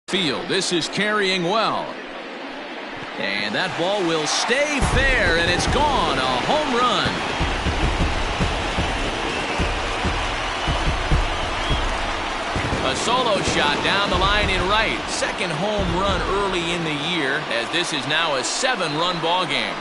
Field. This is carrying well. And that ball will stay fair, and it's gone. A home run. A solo shot down the line in right. Second home run early in the year, as this is now a 7-run ball game.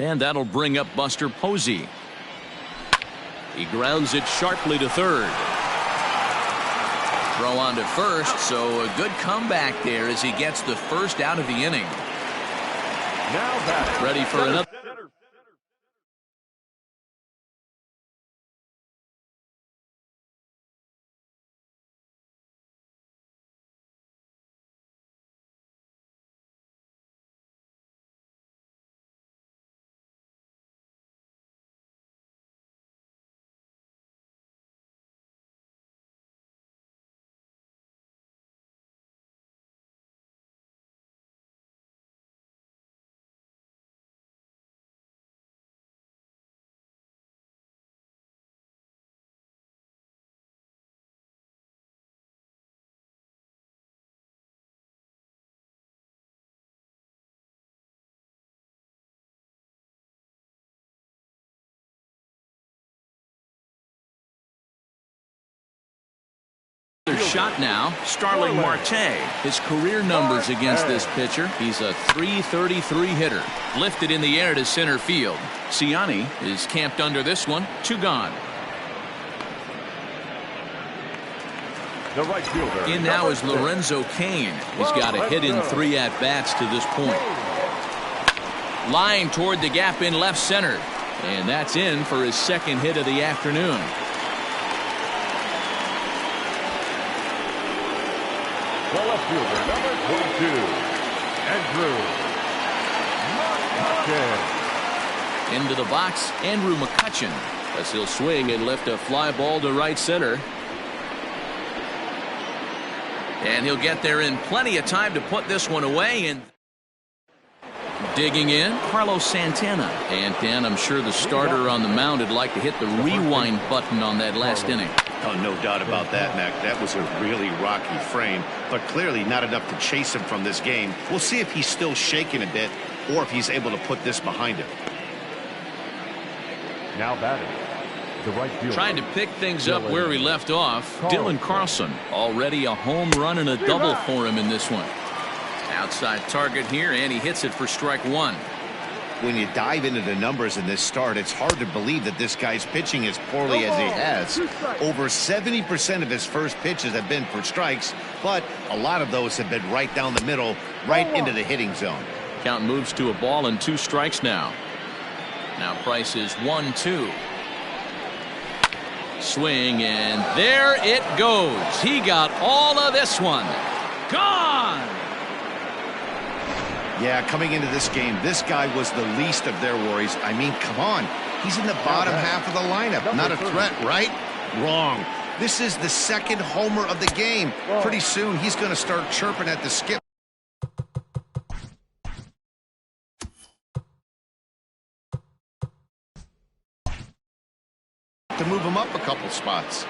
And that'll bring up Buster Posey. He grounds it sharply to third. Throw on to first, so a good comeback there as he gets the first out of the inning. Now ready for another. Shot now, Starling Marte. His career numbers against this pitcher. He's a .333 hitter. Lifted in the air to center field. Ciani is camped under this one. 2 gone. The right fielder. In now is Lorenzo Cain. He's got a hit in 3 at-bats to this point. Line toward the gap in left center. And that's in for his second hit of the afternoon. The left fielder, number 22, Andrew McCutchen. Into the box, Andrew McCutchen, as he'll swing and lift a fly ball to right center. And he'll get there in plenty of time to put this one away. And digging in, Carlos Santana. And Dan, I'm sure the starter on the mound would like to hit the rewind button on that last inning. Oh, no doubt about that, Mac. That was a really rocky frame, but clearly not enough to chase him from this game. We'll see if he's still shaking a bit or if he's able to put this behind him. Now batting, the right fielder. Trying to pick things up where we left off. Dylan Carlson, already a home run and a double for him in this one. Outside target here, and he hits it for strike 1. When you dive into the numbers in this start, it's hard to believe that this guy's pitching as poorly as he has. Over 70% of his first pitches have been for strikes, but a lot of those have been right down the middle, right into the hitting zone. Count moves to a ball and 2 strikes now. Now Price is 1-2. Swing, and there it goes. He got all of this one. Gone! Yeah, coming into this game, this guy was the least of their worries. I mean, come on. He's in the bottom half of the lineup. Not a threat, right? Wrong. This is the second homer of the game. Pretty soon, he's going to start chirping at the skip. To move him up a couple spots.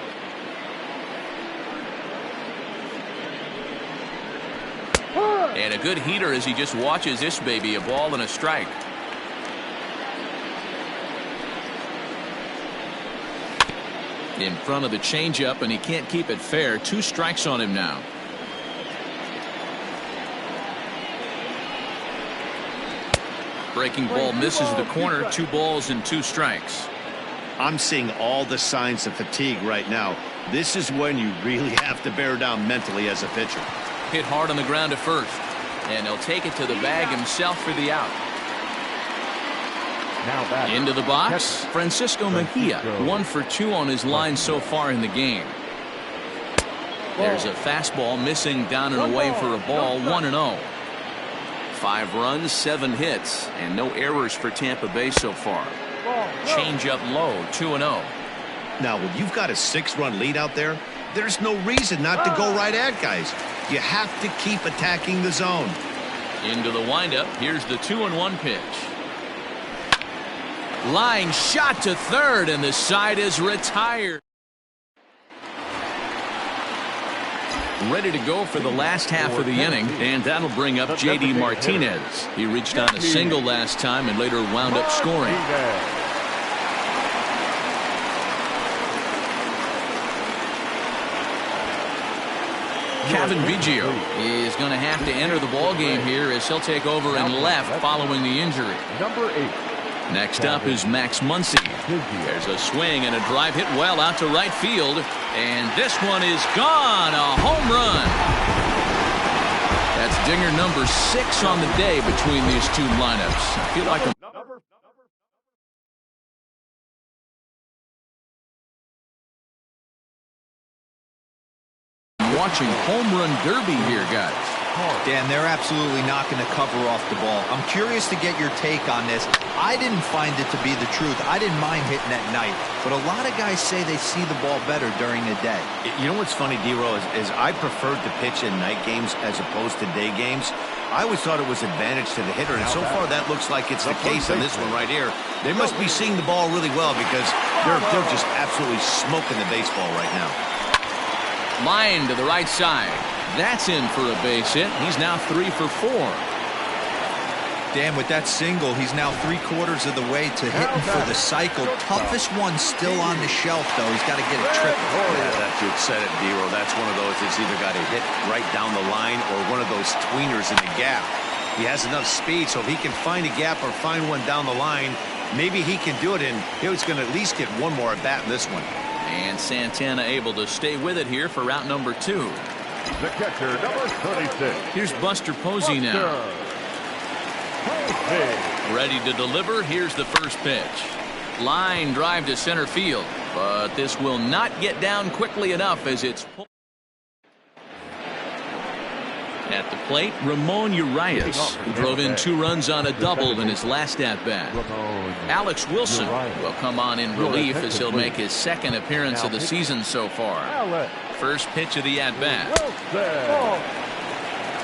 And a good heater as he just watches this baby, a ball and a strike. In front of the changeup, and he can't keep it fair. 2 strikes on him now. Breaking ball misses the corner. 2 balls and 2 strikes. I'm seeing all the signs of fatigue right now. This is when you really have to bear down mentally as a pitcher. Hit hard on the ground to first, and he'll take it to the bag himself for the out. Now into the box, Francisco Mejia, 1 for 2 on his line so far in the game. There's a fastball missing down and away for a ball. 1-0. 5 runs, 7 hits, and no errors for Tampa Bay so far. Change up low, 2-0. Now, when you've got a 6-run lead out there, there's no reason not to go right at guys. You have to keep attacking the zone. Into the windup. Here's the 2-1 pitch. Line shot to third, and the side is retired. Ready to go for the last half of the inning, and that'll bring up J.D. Martinez. He reached on a single last time and later wound up scoring. Kevin Biggio is going to have to enter the ball game here as he'll take over in left following the injury. Number 8. Next up is Max Muncy. There's a swing and a drive hit well out to right field. And this one is gone. A home run. That's dinger number 6 on the day between these two lineups. I feel like I'm watching home run derby here, guys. Dan, they're absolutely knocking the cover off the ball. I'm curious to get your take on this. I didn't find it to be the truth. I didn't mind hitting at night, but a lot of guys say they see the ball better during the day. You know what's funny, D-Row, is I preferred to pitch in night games as opposed to day games. I always thought it was advantage to the hitter, and so far that looks like it's the case on this one right here. They must be seeing the ball really well because they're just absolutely smoking the baseball right now. Line to the right side. That's in for a base hit. He's now 3 for 4. Dan, with that single, he's now 3/4 of the way to hitting for the cycle. Toughest one still on the shelf, though. He's got to get a triple. Yeah, that's you said it, D-Row. That's one of those that's either got to hit right down the line or one of those tweeners in the gap. He has enough speed, so if he can find a gap or find one down the line, maybe he can do it, and he's going to at least get one more at bat in this one. And Santana able to stay with it here for route number 2. The catcher, number 36. Here's Buster Posey now. Ready to deliver. Here's the first pitch. Line drive to center field, but this will not get down quickly enough as it's pulled. At the plate, Ramon Urias, who drove in 2 runs on a double in his last at-bat. Alex Wilson will come on in relief as he'll make his 2nd appearance of the season so far. First pitch of the at-bat.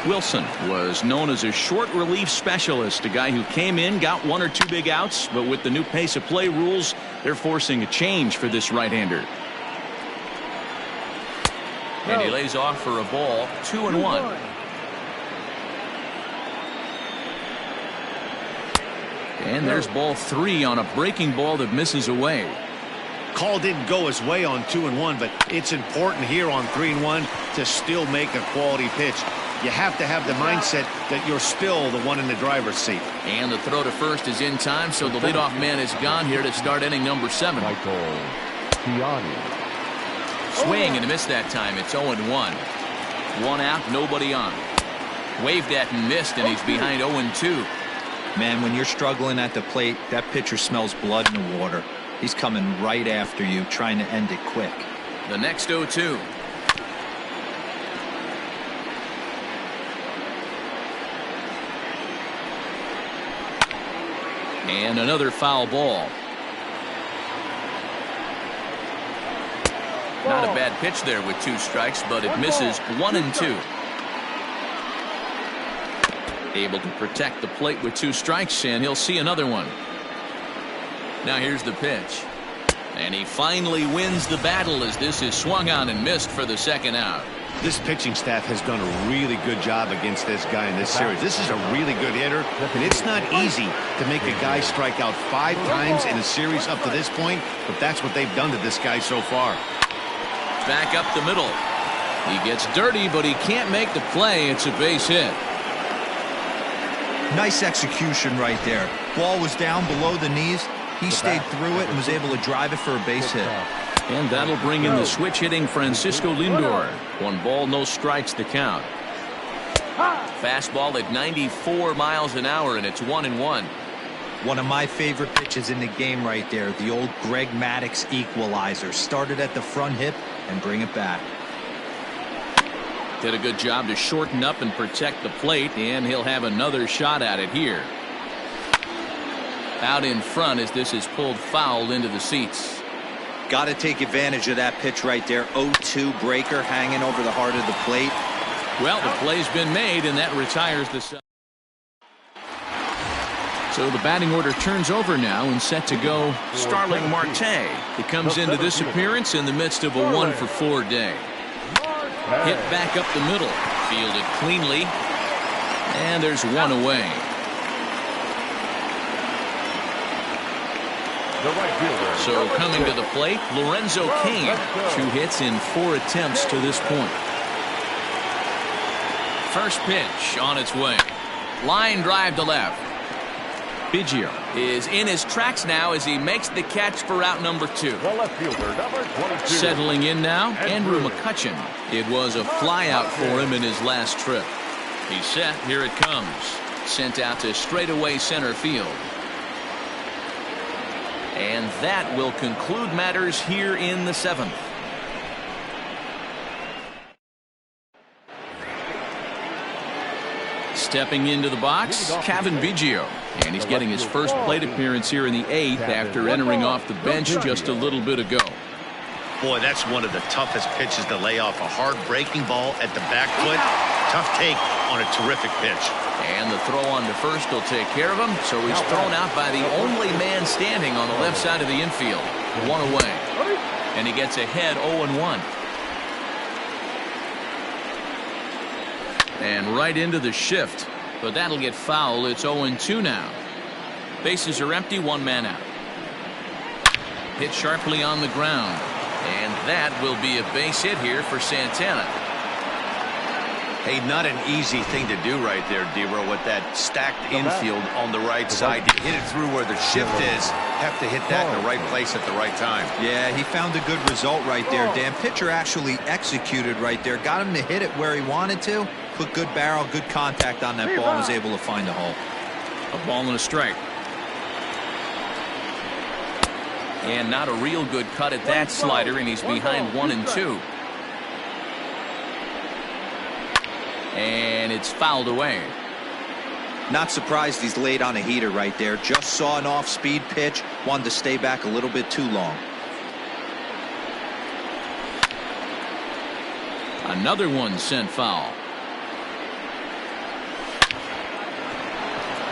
Wilson was known as a short relief specialist, a guy who came in, got 1 or 2 big outs, but with the new pace of play rules, they're forcing a change for this right-hander. And he lays off for a ball, 2-1. And there's ball 3 on a breaking ball that misses away. Call didn't go his way on 2-1, but it's important here on 3-1 to still make a quality pitch. You have to have the mindset that you're still the one in the driver's seat. And the throw to first is in time, so the leadoff man is gone here to start inning number 7. Swing and a miss that time. It's 0-1. 1 out, nobody on. Waved at and missed, and he's behind 0-2. Man, when you're struggling at the plate, that pitcher smells blood in the water. He's coming right after you, trying to end it quick. The next 0-2. And another foul ball. Not a bad pitch there with 2 strikes, but it misses 1-2. Able to protect the plate with 2 strikes, and he'll see another one. Now here's the pitch. And he finally wins the battle as this is swung on and missed for the 2nd out. This pitching staff has done a really good job against this guy in this series. This is a really good hitter, and it's not easy to make a guy strike out 5 times in a series up to this point, but that's what they've done to this guy so far. Back up the middle. He gets dirty, but he can't make the play. It's a base hit. Nice execution right there. Ball was down below the knees. He stayed through it and was able to drive it for a base hit. And that'll bring in the switch hitting Francisco Lindor. 1 ball, no strikes to count. Fastball at 94 miles an hour, and it's 1-1. One of my favorite pitches in the game right there. The old Greg Maddux equalizer. Started at the front hip and bring it back. Did a good job to shorten up and protect the plate, and he'll have another shot at it here. Out in front as this is pulled foul into the seats. Got to take advantage of that pitch right there. 0-2 breaker hanging over the heart of the plate. Well, the play's been made, and that retires the. So the batting order turns over now and set to go Starling Marte. He comes into this appearance in the midst of a 1-for-4 day. Hit back up the middle. Fielded cleanly. And there's 1 away. So coming to the plate, Lorenzo Cain. 2 hits in 4 attempts to this point. First pitch on its way. Line drive to left. Biggio is in his tracks now as he makes the catch for out number 2. The left fielder, number 22. Settling in now, Andrew McCutcheon. It was a flyout for him in his last trip. He's set. Here it comes. Sent out to straightaway center field. And that will conclude matters here in the 7th. Stepping into the box, Kevin Biggio. And he's getting his first plate appearance here in the 8th after entering off the bench just a little bit ago. Boy, that's one of the toughest pitches to lay off. A hard breaking ball at the back foot. Tough take on a terrific pitch. And the throw on to first will take care of him. So he's thrown out by the only man standing on the left side of the infield. 1 away. And he gets ahead 0-1. And right into the shift. But that'll get foul. It's 0-2 now. Bases are empty, 1 man out. Hit sharply on the ground. And that will be a base hit here for Santana. Hey, not an easy thing to do right there, D-Row, with that stacked infield on the right side. You hit it through where the shift is. Have to hit that in the right place at the right time. Yeah, he found a good result right there, Dan. Pitcher actually executed right there. Got him to hit it where he wanted to. Put good barrel, good contact on that ball, and was able to find a hole. A ball and a strike. And not a real good cut at that slider, and he's behind 1-2. And it's fouled away. Not surprised he's laid on a heater right there. Just saw an off-speed pitch. Wanted to stay back a little bit too long. Another one sent foul.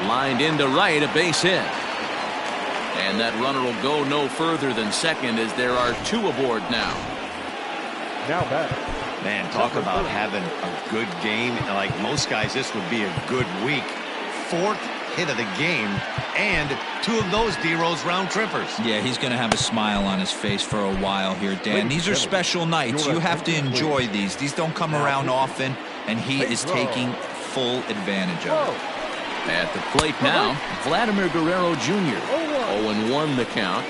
Lined into right, a base hit. And that runner will go no further than second as there are 2 aboard now. Now back. Man, talk about having a good game. Like most guys, this would be a good week. 4th hit of the game, and 2 of those D-Rose round trippers. Yeah, he's going to have a smile on his face for a while here, Dan. These are special nights. You have to enjoy these. These don't come around often, and he is taking full advantage of it. At the plate now, Vladimir Guerrero Jr. 0-1 the count.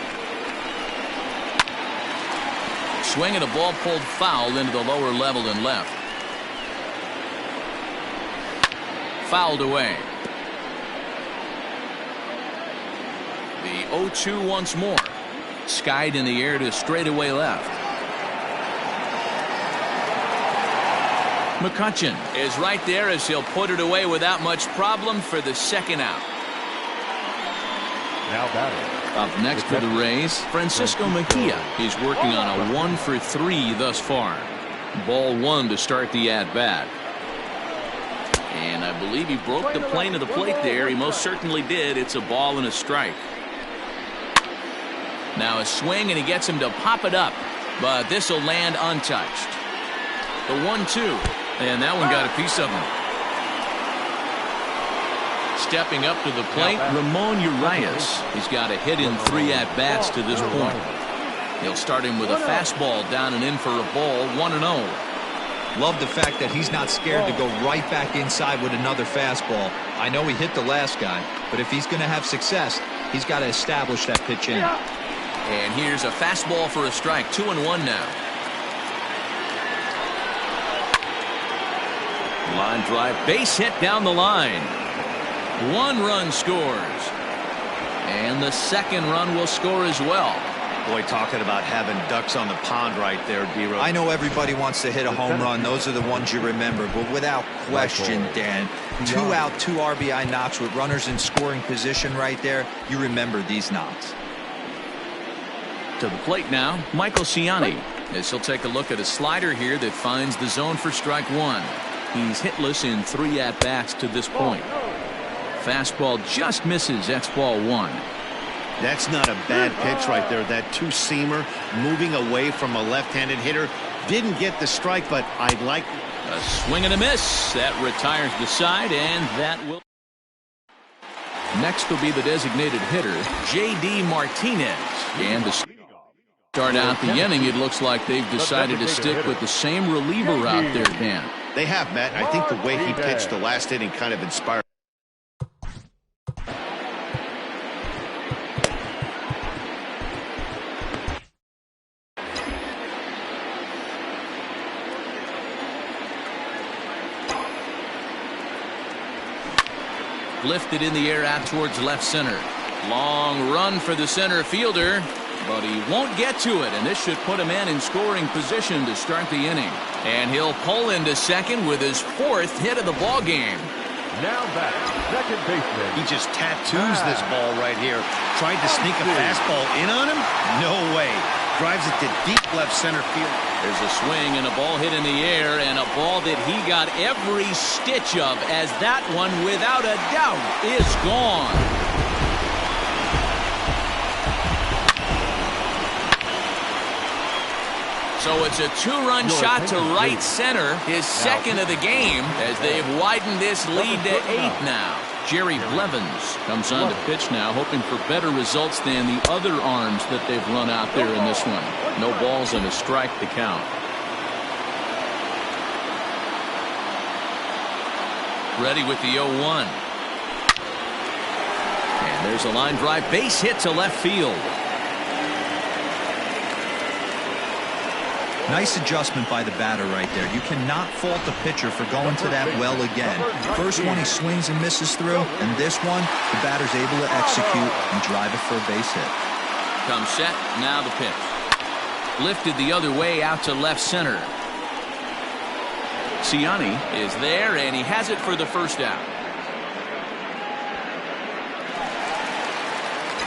Swing and a ball pulled foul into the lower level and left. Fouled away. The 0-2 once more. Skied in the air to straightaway left. McCutcheon is right there as he'll put it away without much problem for the 2nd out. Now batting. Up next for the Rays, Francisco Mejia. He's working on a 1 for 3 thus far. Ball 1 to start the at-bat. And I believe he broke the plane of the plate there. He most certainly did. It's a ball and a strike. Now a swing, and he gets him to pop it up. But this will land untouched. The 1-2. And that one got a piece of him. Stepping up to the plate, Ramon Urias. He's got a hit in 3 at-bats to this point. He'll start him with a fastball down and in for a ball, 1-0. Love the fact that he's not scared to go right back inside with another fastball. I know he hit the last guy, but if he's going to have success, he's got to establish that pitch in. And here's a fastball for a strike, 2-1 now. Line drive, base hit down the line. 1 run scores. And the 2nd run will score as well. Boy, talking about having ducks on the pond right there, D-Rose. I know everybody wants to hit a home run. Those are the ones you remember. But without question, Dan, 2 out, 2 RBI knocks with runners in scoring position right there. You remember these knocks. To the plate now, Michael Ciani, as he'll take a look at a slider here that finds the zone for strike 1. He's hitless in 3 at-bats to this point. Fastball just misses. That's ball 1. That's not a bad pitch right there. That 2-seamer moving away from a left-handed hitter. Didn't get the strike, but I like a swing and a miss. That retires the side, and that will. Next will be the designated hitter, J.D. Martinez. And to start out the inning, it looks like they've decided to stick with the same reliever out there, Dan. They have, Matt. I think the way he pitched the last inning kind of inspired. Lifted in the air out towards left center. Long run for the center fielder, but he won't get to it, and this should put a man in scoring position to start the inning. And he'll pull into second with his 4th hit of the ball game. Now back, second baseman. He just tattoos this ball right here. Tried to sneak a fastball in on him? No way. Drives it to deep left center field. There's a swing and a ball hit in the air, and a ball that he got every stitch of, as that one, without a doubt, is gone. So it's a 2-run shot to right center, his second of the game, as they've widened this lead to 8 now. Jerry Blevins comes on to pitch now, hoping for better results than the other arms that they've run out there in this one. No balls and a strike to count. Ready with the 0-1. And there's a line drive, base hit to left field. Nice adjustment by the batter right there. You cannot fault the pitcher for going to that well again. First one he swings and misses through, and this one the batter's able to execute and drive it for a base hit. Comes set, now the pitch. Lifted the other way out to left center. Ciani is there, and he has it for the first out.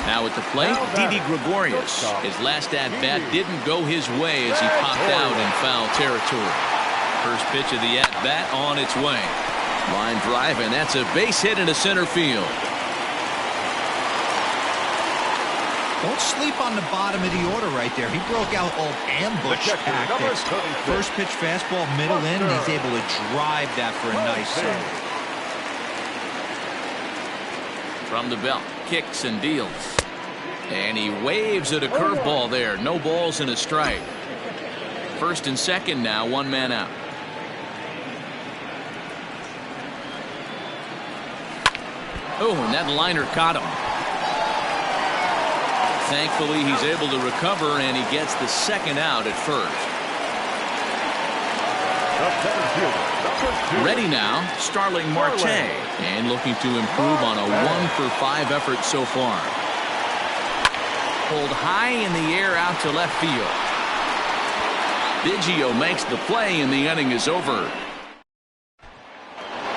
Now at the plate, Didi Gregorius. His last at-bat didn't go his way as he popped out in foul territory. First pitch of the at-bat on its way. Line drive, and that's a base hit into center field. Don't sleep on the bottom of the order right there. He broke out old ambush tactics. First pitch fastball, middle in, and he's able to drive that for a nice save. From the belt, kicks and deals. And he waves at a curveball there. No balls and a strike. First and second now, 1 man out. Oh, and that liner caught him. Thankfully, he's able to recover, and he gets the second out at first. Ready now, Starling Marte, and looking to improve on a 1-for-5 effort so far. Pulled high in the air out to left field. Biggio makes the play, and the inning is over.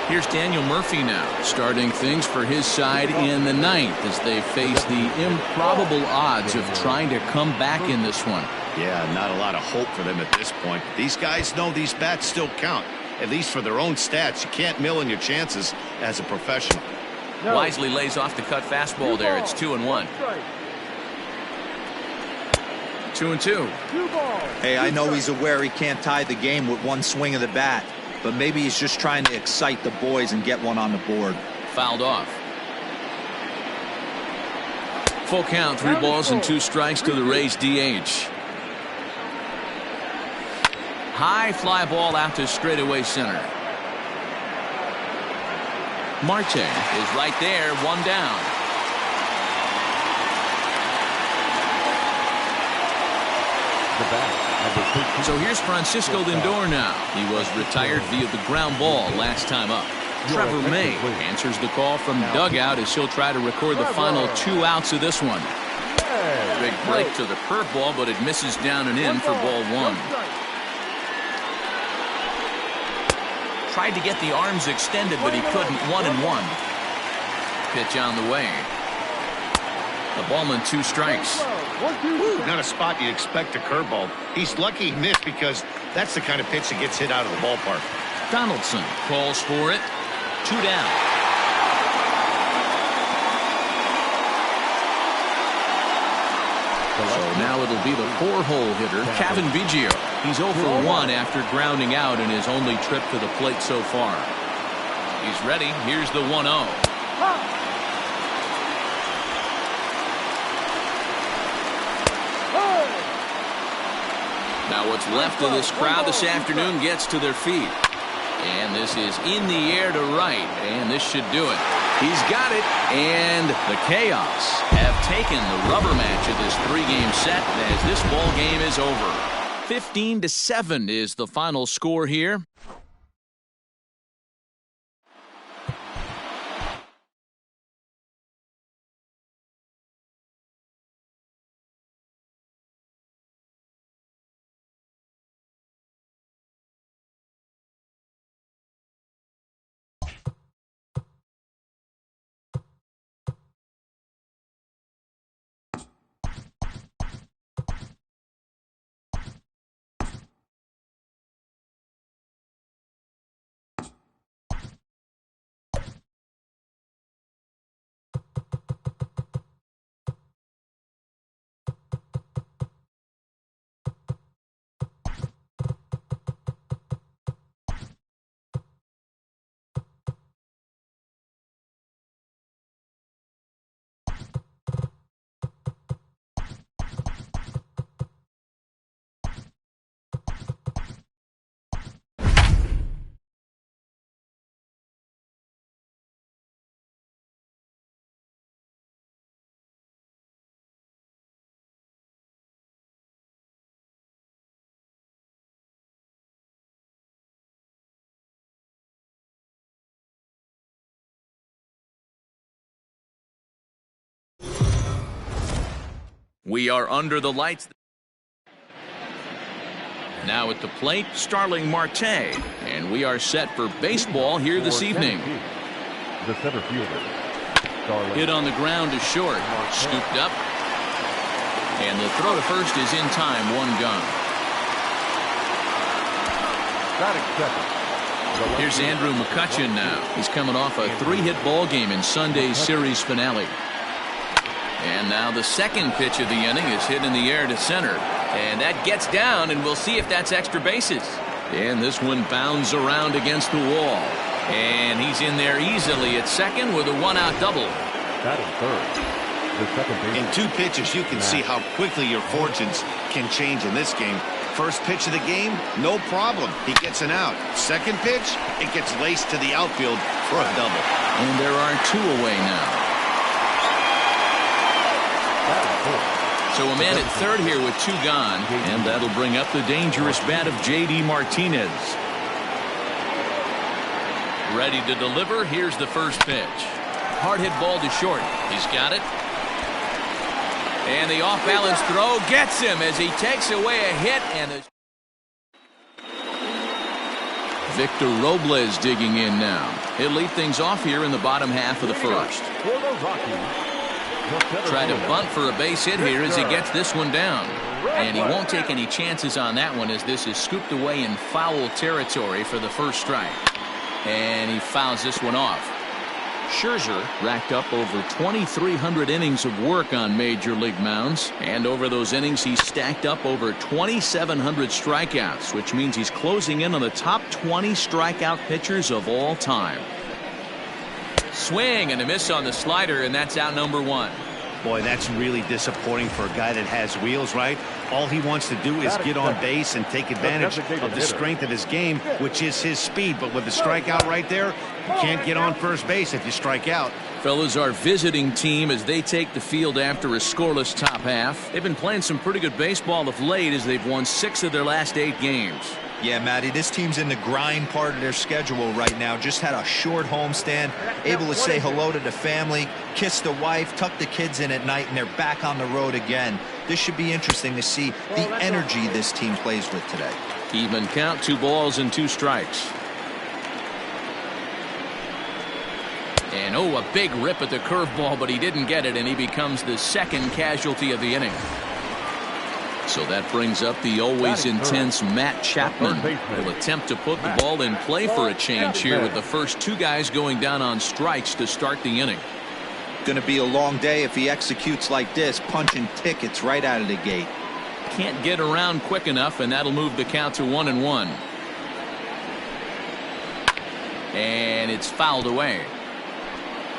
Here's Daniel Murphy now, starting things for his side in the 9th as they face the improbable odds of trying to come back in this one. Yeah, not a lot of hope for them at this point. These guys know these bats still count, at least for their own stats. You can't mill in your chances as a professional. Wisely lays off the cut fastball there. It's 2-1. 2-2. Hey, I know he's aware he can't tie the game with one swing of the bat, but maybe he's just trying to excite the boys and get one on the board. Fouled off. Full count, 3 balls and 2 strikes to the Rays DH. High fly ball out to straightaway center. Marte is right there, 1 down. So here's Francisco Lindor now. He was retired via the ground ball last time up. Trevor May answers the call from the dugout as he'll try to record the final 2 outs of this one. Big break to the curveball, but it misses down and in for ball 1. Tried to get the arms extended, but he couldn't. 1-1. Pitch on the way. The ballman, 2 strikes. Woo, not a spot you'd expect a curveball. He's lucky he missed because that's the kind of pitch that gets hit out of the ballpark. Donaldson calls for it. 2 down. So now it'll be the 4-hole hitter, Kevin Biggio. He's 0 for 1 after grounding out in his only trip to the plate so far. He's ready. Here's the 1-0. Now what's left of this crowd this afternoon gets to their feet. And this is in the air to right, and this should do it. He's got it, and the Chaos have taken the rubber match of this 3-game set as this ball game is over. 15-7 is the final score here. We are under the lights. Now at the plate, Starling Marte. And we are set for baseball here this evening. The center fielder. Starling. Hit on the ground to short. Scooped up. And the throw to first is in time. One gone. Batting second. Here's Andrew McCutchen now. He's coming off a 3-hit ball game in Sunday's series finale. And now the second pitch of the inning is hit in the air to center. And that gets down, and we'll see if that's extra bases. And this one bounds around against the wall. And he's in there easily at second with a one-out double. Batting third. The second baseman. In 2 pitches, you can see how quickly your fortunes can change in this game. First pitch of the game, no problem. He gets an out. Second pitch, it gets laced to the outfield for a double. And there are 2 away now. So a man at third here with 2 gone, and that'll bring up the dangerous bat of J.D. Martinez. Ready to deliver. Here's the first pitch. Hard hit ball to short. He's got it. And the off-balance throw gets him as he takes away a hit. And Victor Robles digging in now. He'll lead things off here in the bottom half of the first. Try to bunt for a base hit here as he gets this one down. And he won't take any chances on that one as this is scooped away in foul territory for the first strike. And he fouls this one off. Scherzer racked up over 2,300 innings of work on major league mounds. And over those innings, he stacked up over 2,700 strikeouts, which means he's closing in on the top 20 strikeout pitchers of all time. Swing and a miss on the slider, and that's out number 1. Boy, that's really disappointing for a guy that has wheels, right? All he wants to do is get on base and take advantage of the strength of his game, which is his speed. But with the strikeout right there, you can't get on first base if you strike out. Fellas, our visiting team as they take the field after a scoreless top half. They've been playing some pretty good baseball of late as they've won 6 of their last 8 games. Yeah, Matty, this team's in the grind part of their schedule right now. Just had a short homestand, able to say hello to the family, kiss the wife, tuck the kids in at night, and they're back on the road again. This should be interesting to see the energy this team plays with today. Even count, 2 balls and 2 strikes. And oh, a big rip at the curveball, but he didn't get it, and he becomes the second casualty of the inning. So that brings up the always intense Matt Chapman. He'll attempt to put the ball in play for a change here with the first 2 guys going down on strikes to start the inning. Going to be a long day if he executes like this, punching tickets right out of the gate. Can't get around quick enough, and that'll move the count to 1-1. And it's fouled away.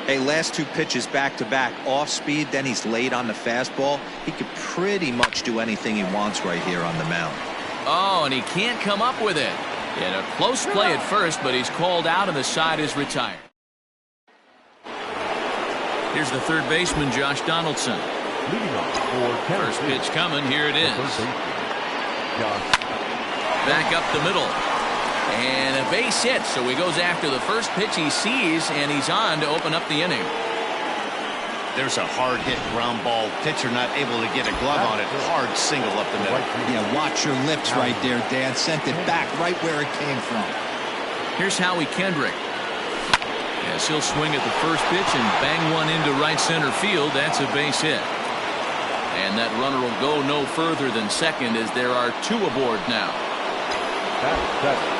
Hey, last 2 pitches back-to-back, off speed, then he's late on the fastball. He could pretty much do anything he wants right here on the mound. Oh, and he can't come up with it. In a close play at first, but he's called out and the side is retired. Here's the third baseman, Josh Donaldson. First pitch coming, here it is. Back up the middle. And a base hit, so he goes after the first pitch he sees, and he's on to open up the inning. There's a hard hit ground ball. Pitcher not able to get a glove on it. Hard single up the middle. Yeah, watch your lips right there, Dan. Sent it back right where it came from. Here's Howie Kendrick. Yes, he'll swing at the first pitch and bang one into right center field. That's a base hit. And that runner will go no further than second as there are 2 aboard now.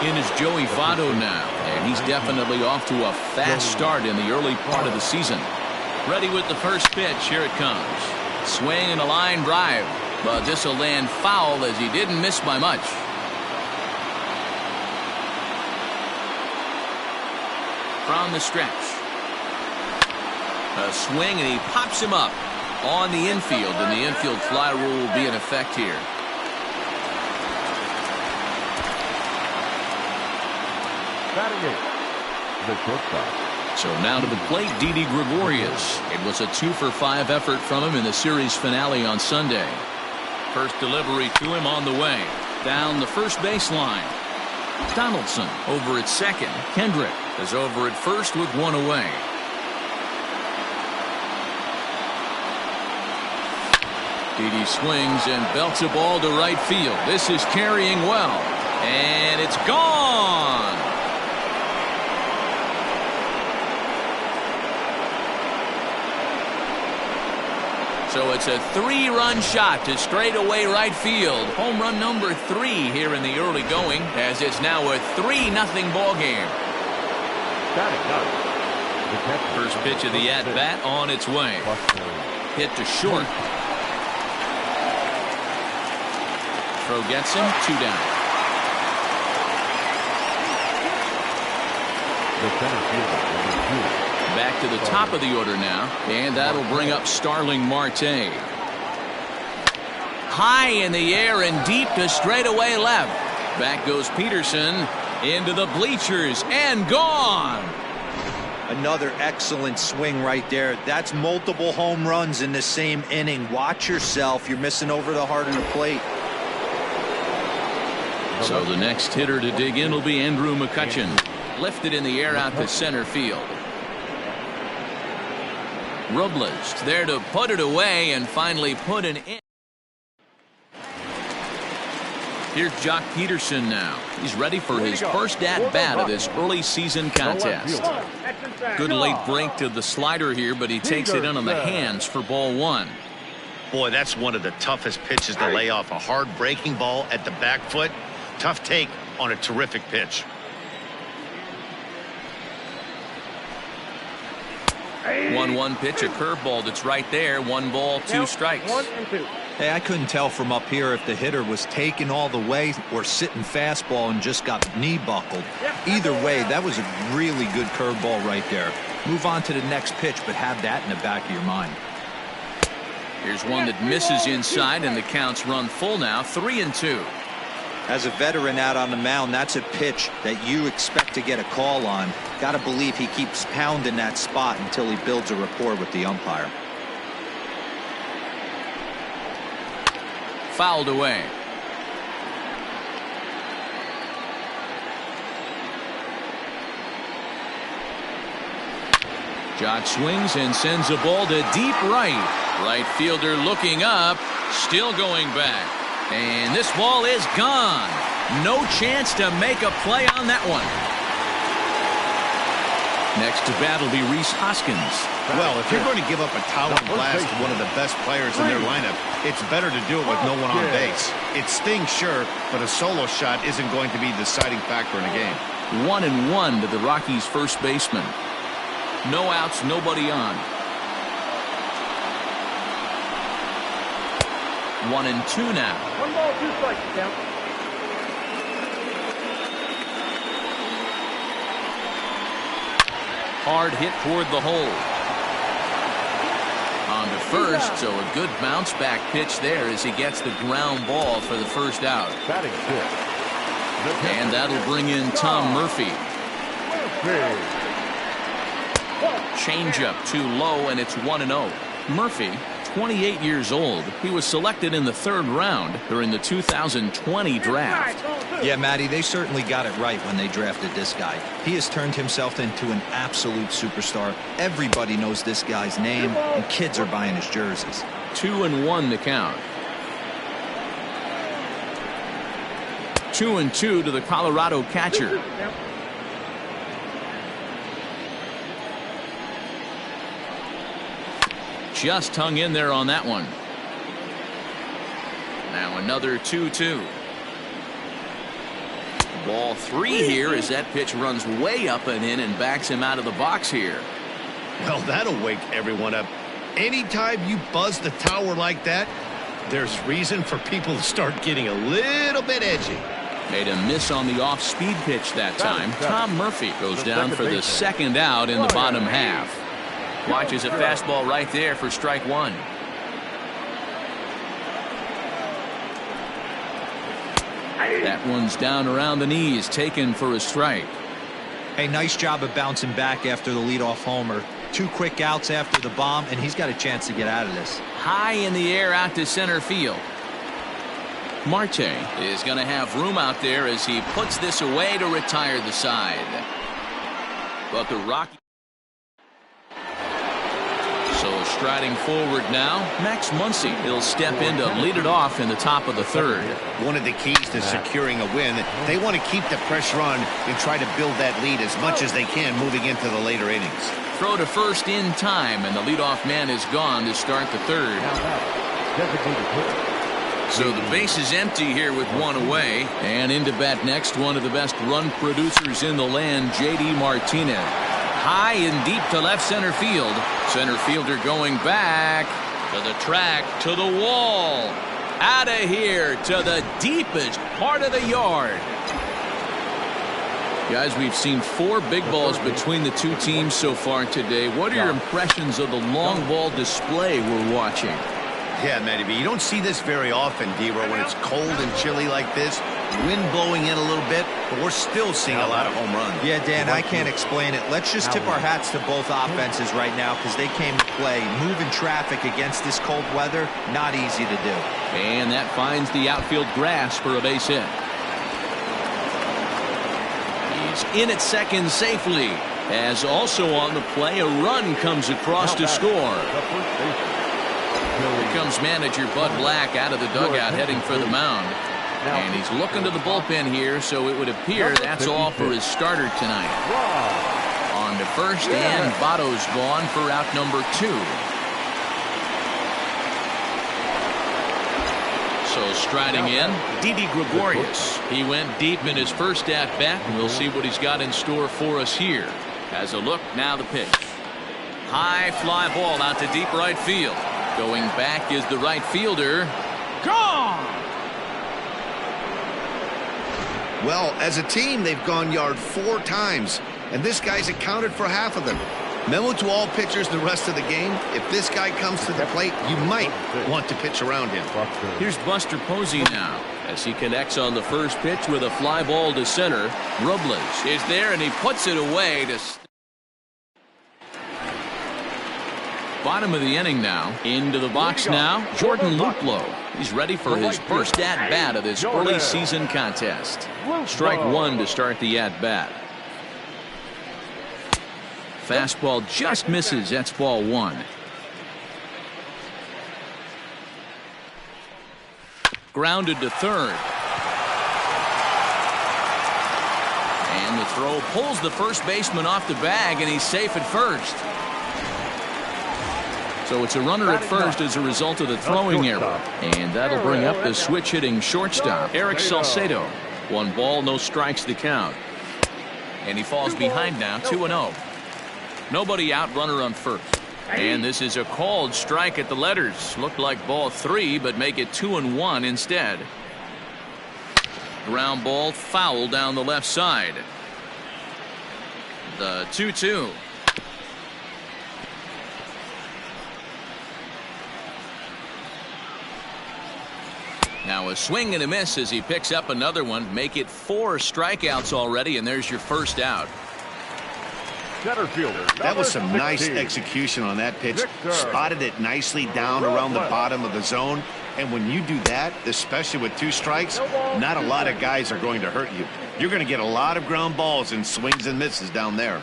In is Joey Votto now, and he's definitely off to a fast start in the early part of the season. Ready with the first pitch. Here it comes. Swing and a line drive, but this will land foul as he didn't miss by much. From the stretch. A swing, and he pops him up on the infield, and the infield fly rule will be in effect here. The shortstop. So now to the plate, Didi Gregorius. It was a 2-for-5 effort from him in the series finale on Sunday. First delivery to him on the way. Down the first baseline. Donaldson over at second. Kendrick is over at first with 1 away. Didi swings and belts a ball to right field. This is carrying well, and it's gone. So it's a 3-run shot to straightaway right field. Home run number 3 here in the early going, as it's now a 3-0 ball game. First pitch of the at-bat on its way. Hit to short. Throw gets him, 2 down. The center fielder, number 2. Back to the top of the order now, and that'll bring up Starling Marte. High in the air and deep to straightaway left. Back goes Peterson into the bleachers and gone. Another excellent swing right there. That's multiple home runs in the same inning. Watch yourself. You're missing over the heart of the plate. So the next hitter to dig in will be Andrew McCutchen. Lifted in the air out to center field. Robles there to put it away and finally put an in. Here's Jock Peterson now. He's ready for his first at-bat of this early season contest. Good late break to the slider here, but he takes it in on the hands for ball 1. Boy, that's one of the toughest pitches to lay off. A hard breaking ball at the back foot. Tough take on a terrific pitch. 1-1 pitch, a curveball that's right there. 1 ball, 2 strikes. Hey, I couldn't tell from up here if the hitter was taking all the way or sitting fastball and just got knee buckled. Either way, that was a really good curveball right there. Move on to the next pitch, but have that in the back of your mind. Here's one that misses inside, and the count's run full now, 3-2. As a veteran out on the mound, that's a pitch that you expect to get a call on. Got to believe he keeps pounding that spot until he builds a rapport with the umpire. Fouled away. Jock swings and sends a ball to deep right. Right fielder looking up, still going back. And this ball is gone. No chance to make a play on that one. Next to bat will be Rhys Hoskins. Well, if you're going to give up a towering blast to one of the best players in their lineup, it's better to do it with no one on base. It stings, sure, but a solo shot isn't going to be the deciding factor in a game. 1-1 to the Rockies' first baseman. No outs, nobody on. 1-2 now. 1 ball, 2 strikes, count. Hard hit toward the hole. On to first, so a good bounce back pitch there as he gets the ground ball for the first out. Batting 6. And that'll bring in Tom Murphy. Changeup too low, and it's 1-0. Murphy, 28 years old. He was selected in the 3rd round during the 2020 draft. Yeah, Matty, they certainly got it right when they drafted this guy. He has turned himself into an absolute superstar. Everybody knows this guy's name, and kids are buying his jerseys. 2-1 the count. 2-2 to the Colorado catcher. Just hung in there on that one. Now another 2-2. Ball 3 here as that pitch runs way up and in and backs him out of the box here. Well, that'll wake everyone up. Anytime you buzz the tower like that, there's reason for people to start getting a little bit edgy. Made a miss on the off-speed pitch that time. Tom Murphy goes down for the 2nd out in the bottom half. Watches a fastball right there for strike 1. That one's down around the knees, taken for a strike. Hey, nice job of bouncing back after the leadoff homer. 2 quick outs after the bomb, and he's got a chance to get out of this. High in the air out to center field. Marte is going to have room out there as he puts this away to retire the side. But the Rockies So striding forward now, Max Muncy. He'll step in to lead it off in the top of the third. One of the keys to securing a win, they want to keep the pressure on and try to build that lead as much as they can moving into the later innings. Throw to first in time, and the leadoff man is gone to start the third. So the base is empty here with one away. And into bat next, one of the best run producers in the land, J.D. Martinez. High and deep to left center field. Center fielder going back to the track, to the wall. Out of here to the deepest part of the yard. Guys, we've seen 4 big balls between the two teams so far today. What are your impressions of the long ball display we're watching? Yeah, Matty B, you don't see this very often, D-Row, when it's cold and chilly like this. Wind blowing in a little bit, but we're still seeing a lot of home runs. Yeah, Dan, I can't explain it. Let's just tip our hats to both offenses right now because they came to play. Moving traffic against this cold weather, not easy to do. And that finds the outfield grass for a base hit. He's in at second safely. As also on the play, a run comes across to score. Here comes manager Bud Black out of the dugout heading for the mound. And he's looking to the bullpen here, so it would appear that's all for his starter tonight. On to first, and Votto's gone for out number 2. So striding in, Didi Gregorius. He went deep in his first at-bat, and we'll see what he's got in store for us here. Has a look, now the pitch. High fly ball out to deep right field. Going back is the right fielder. Gone! Well, as a team, they've gone yard 4 times, and this guy's accounted for half of them. Memo to all pitchers the rest of the game, if this guy comes to the plate, you might want to pitch around him. Here's Buster Posey now, as he connects on the first pitch with a fly ball to center. Robles is there, and he puts it away to... Bottom of the inning now. Into the box now, Jordan Luplow. He's ready for his first at-bat of this early season contest. Strike 1 to start the at-bat. Fastball just misses. That's ball 1. Grounded to third. And the throw pulls the first baseman off the bag, and he's safe at first. So it's a runner at first as a result of the throwing error. And that'll bring up the switch-hitting shortstop, Eric Salcedo. 1 ball, no strikes to count. And he falls behind now, 2-0. Nobody out, runner on first. And this is a called strike at the letters. Looked like ball 3, but make it 2-1 instead. Ground ball foul down the left side. The 2-2. Now a swing and a miss as he picks up another one. Make it 4 strikeouts already, and there's your first out. Center fielder. That was some nice execution on that pitch. Spotted it nicely down around the bottom of the zone. And when you do that, especially with 2 strikes, not a lot of guys are going to hurt you. You're going to get a lot of ground balls and swings and misses down there.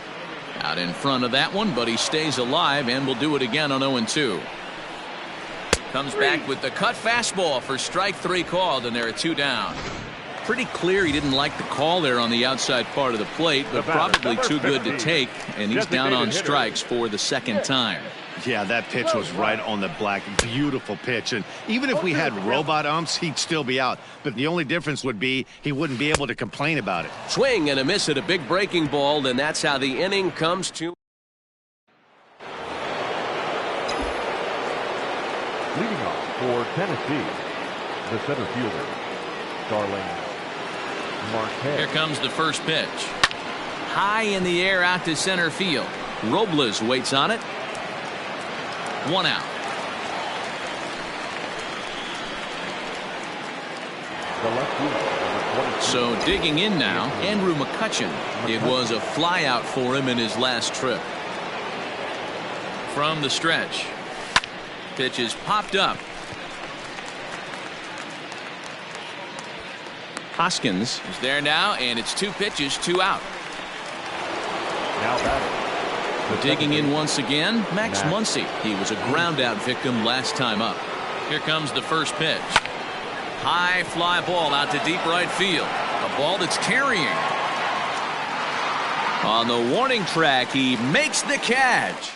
Out in front of that one, but he stays alive and will do it again on 0-2. Comes back with the cut fastball for strike 3 called, and there are 2 down. Pretty clear he didn't like the call there on the outside part of the plate, but probably too good to take, and he's down on strikes for the second time. Yeah, that pitch was right on the black. Beautiful pitch. And even if we had robot umps, he'd still be out. But the only difference would be he wouldn't be able to complain about it. Swing and a miss at a big breaking ball, and that's how the inning comes to. Leading off for Tennessee, the center fielder, Starling Marquez. Here comes the first pitch. High in the air out to center field. Robles waits on it. 1 out. The left fielder, number 22. So digging in now, Andrew McCutchen. It was a fly out for him in his last trip. From the stretch. Pitch is popped up. Hoskins is there now, and it's 2 pitches, 2 out. Now batting, Digging in once again, Max Muncy. He was a ground-out victim last time up. Here comes the first pitch. High fly ball out to deep right field. A ball that's carrying. On the warning track, he makes the catch.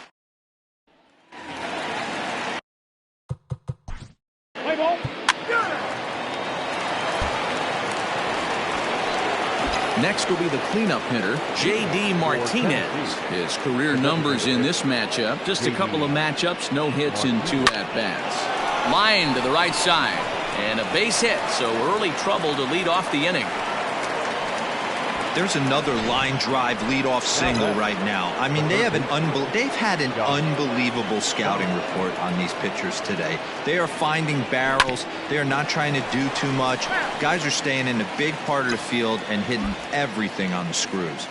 Play ball. Next will be the cleanup hitter, J.D. Martinez. His career numbers in this matchup, just a couple of matchups, no hits in 2 at-bats. Line to the right side, and a base hit, so early trouble to lead off the inning. There's another line drive leadoff single right now. I mean, they've had an unbelievable scouting report on these pitchers today. They are finding barrels. They are not trying to do too much. Guys are staying in a big part of the field and hitting everything on the screws.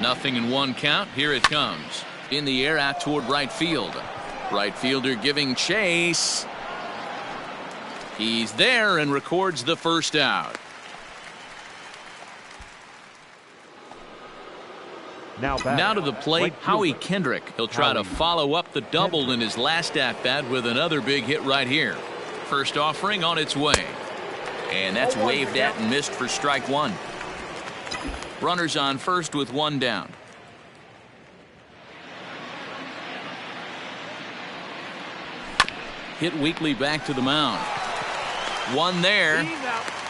Nothing in 1 count. Here it comes. In the air out toward right field. Right fielder giving chase. He's there and records the first out. Now to the plate, Howie Kendrick. He'll try to follow up the double in his last at-bat with another big hit right here. First offering on its way. And that's waved at and missed for strike 1. Runners on first with 1 down. Hit weakly back to the mound. 1 there.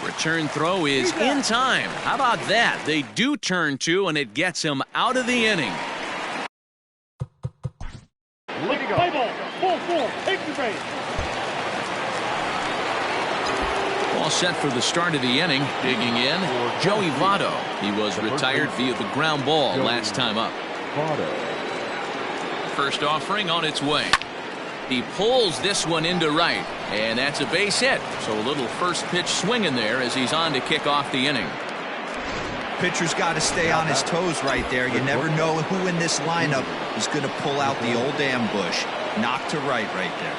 Return throw is in time. How about that? They do turn 2, and it gets him out of the inning. Play ball. Ball 4. Take the base. All set for the start of the inning. Digging in, Joey Votto. He was retired via the ground ball last time up. First offering on its way. He pulls this one into right, and that's a base hit. So a little first pitch swing in there as he's on to kick off the inning. Pitcher's got to stay on his toes right there. You never know who in this lineup is going to pull out the old ambush. Knock to right there.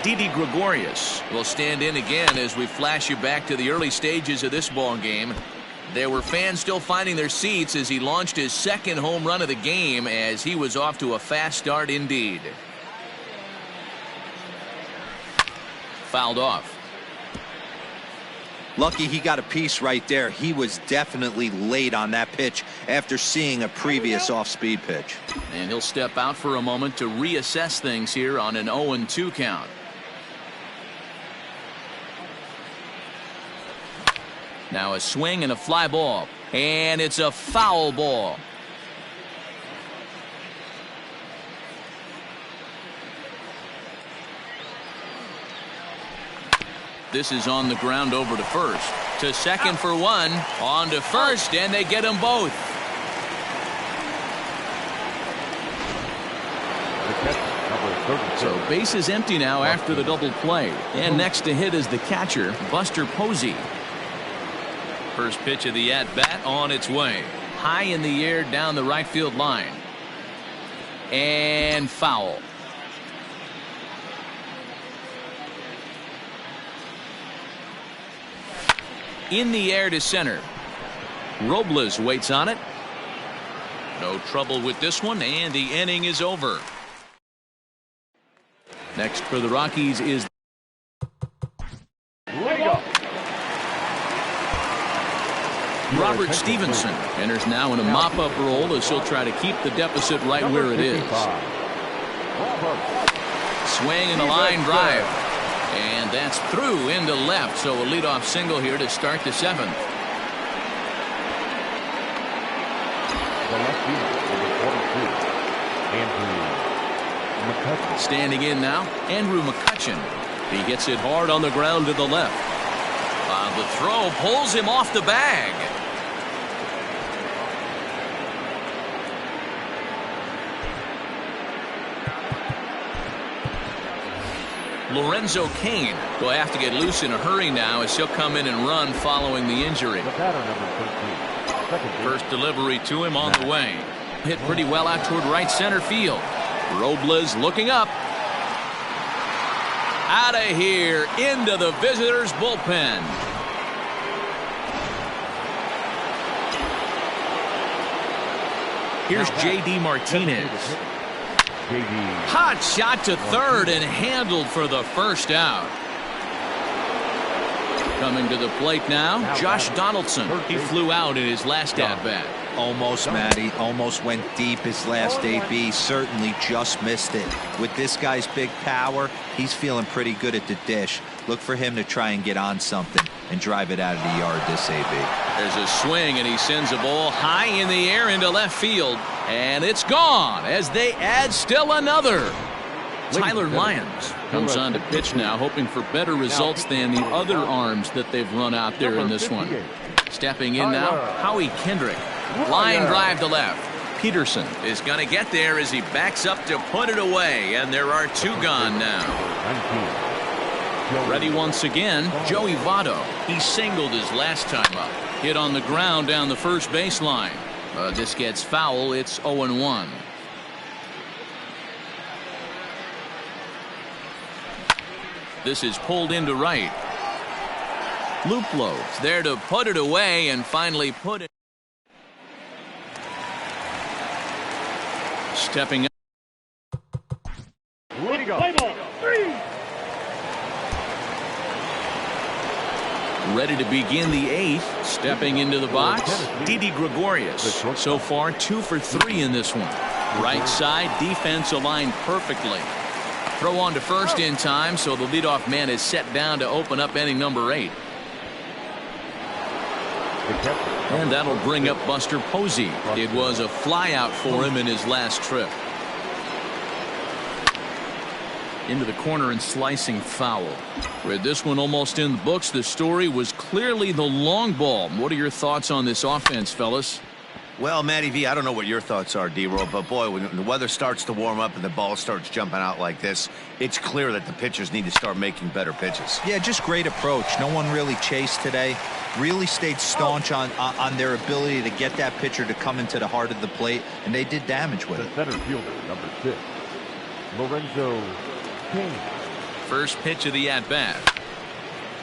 Didi Gregorius will stand in again as we flash you back to the early stages of this ball game. There were fans still finding their seats as he launched his second home run of the game, as he was off to a fast start indeed. Fouled off. Lucky he got a piece right there. He was definitely late on that pitch after seeing a previous off-speed pitch. And he'll step out for a moment to reassess things here on an 0-2 count. Now a swing and a fly ball, and it's a foul ball. This is on the ground over to first. To second for 1. On to first, and they get them both. So base is empty now after the double play. And next to hit is the catcher, Buster Posey. First pitch of the at-bat on its way. High in the air down the right field line. And foul. In the air to center. Robles waits on it. No trouble with this one, and the inning is over. Next for the Rockies is Robert Stevenson. Enters now in a mop-up role as he'll try to keep the deficit right where it is. Swing and a line drive. And that's through into left, so a leadoff single here to start the 7th. The left fielder, number 42, Andrew McCutchen. Standing in now, Andrew McCutchen. He hits it hard on the ground to the left. The throw pulls him off the bag. Lorenzo Cain will have to get loose in a hurry now as he'll come in and run following the injury. First delivery to him on the way. Hit pretty well out toward right center field. Robles looking up. Out of here into the visitors' bullpen. Here's J.D. Martinez. Hot shot to third and handled for the first out. Coming to the plate now, Josh Donaldson. He flew out in his last at-bat. Almost, Matty. Almost went deep his last AB. Certainly just missed it. With this guy's big power, he's feeling pretty good at the dish. Look for him to try and get on something and drive it out of the yard this AB. There's a swing, and he sends a ball high in the air into left field. And it's gone as they add still another. Tyler Lyons comes on to pitch now, hoping for better results than the other arms that they've run out there in this one. Stepping in now, Howie Kendrick. Line drive to left. Peterson is going to get there as he backs up to put it away, and there are two gone now. Ready once again, Joey Votto. He singled his last time up. Hit on the ground down the first baseline. This gets foul. It's 0-1. This is pulled into right. Luplo's there to put it away and finally put it. Stepping up. Way to go. Play ball. 3. Ready to begin the 8th. Stepping into the box, Didi Gregorius. So far 2 for 3 in this one. Right side defense aligned perfectly. Throw on to first in time, so the leadoff man is set down to open up inning number 8. And that'll bring up Buster Posey. It was a flyout for him in his last trip. Into the corner and slicing foul. With this one almost in the books, the story was clearly the long ball. What are your thoughts on this offense, fellas? Well, Matty V, I don't know what your thoughts are, D-Roll, but boy, when the weather starts to warm up and the ball starts jumping out like this, it's clear that the pitchers need to start making better pitches. Yeah, just great approach. No one really chased today. Really stayed staunch on their ability to get that pitcher to come into the heart of the plate, and they did damage with it. The center fielder, number 6, Lorenzo King. First pitch of the at-bat.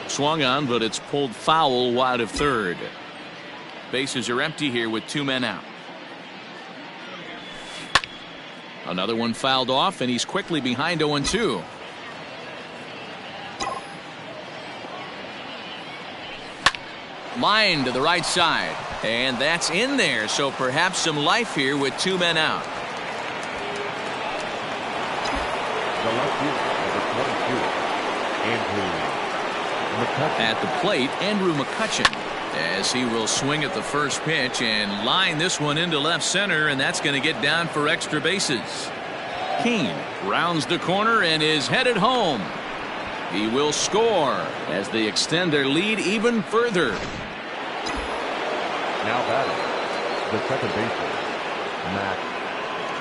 Swung on, but it's pulled foul wide of third. Bases are empty here with 2 men out. Another one fouled off, and he's quickly behind 0-2. Line to the right side, and that's in there, so perhaps some life here with 2 men out. The left fielder, number 22, Andrew McCutchen. At the plate, Andrew McCutchen, as he will swing at the first pitch and line this one into left center, and that's going to get down for extra bases. Keane rounds the corner and is headed home. He will score as they extend their lead even further. Now batting, the second baseman, Max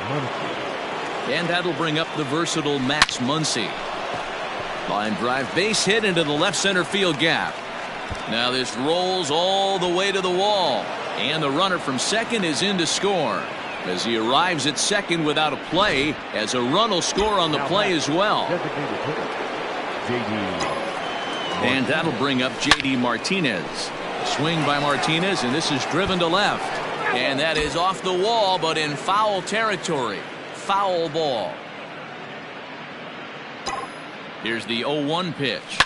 Muncy. And that'll bring up the versatile Max Muncy. Line drive base hit into the left center field gap. Now this rolls all the way to the wall, and the runner from second is in to score as he arrives at second without a play, as a run will score on the play as well. And that'll bring up J.D. Martinez. Swing by Martinez, and this is driven to left, and that is off the wall but in foul territory. Foul ball. Here's the 0-1 pitch.